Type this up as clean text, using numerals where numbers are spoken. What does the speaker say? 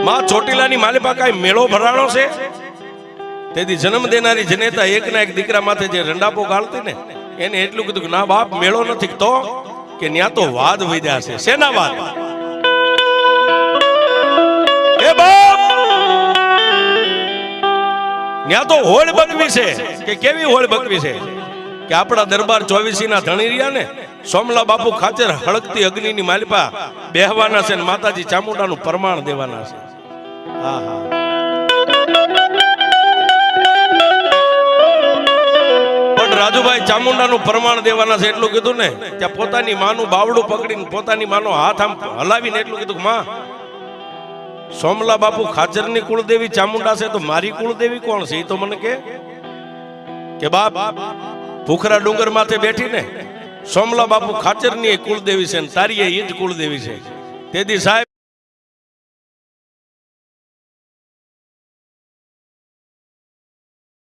માં ચોટીલાની માલિપા કાંઈ મેળો ભરાણો છે? તેથી જન્મ દેનારી જનેતા એકના એક દીકરા માથે જે રંડાપો ગાળતી ને એને એટલું કીધું કે ના બાપ મેળો નથી તો કે ન્યા તો વાદ વૈદ્યા છે. શેના વાદ? એ બાપ ન્યા તો હોળ બકવી છે. કે કેવી હોળ બકવી છે કે આપણા દરબાર 24 ના ધણી રહ્યા ને સોમલા બાપુ ખાચર હળકતી અગ્નિની માલિપા બેહવાના છે ને માતાજી ચામુંડાનું પ્રમાણ દેવાના છે. હા હા રાજુભાઈ ચામુંડાનું પ્રમાણ દેવાના છે એટલું કીધું ને ત્યાં પોતાની માનું બાવડું પકડીને પોતાની માનો હાથ આમ હલાવીને એટલું કીધું માં સોમલા બાપુ ખાચરની કુળદેવી ચામુંડા છે તો મારી કુળદેવી કોણ છે એ તો મને કે બાપ ભૂખરા ડુંગર માથે બેઠીને સોમલા બાપુ ખાચરની કુળદેવી છે ને તારી એ જ કુળદેવી છે. તેથી સાહેબ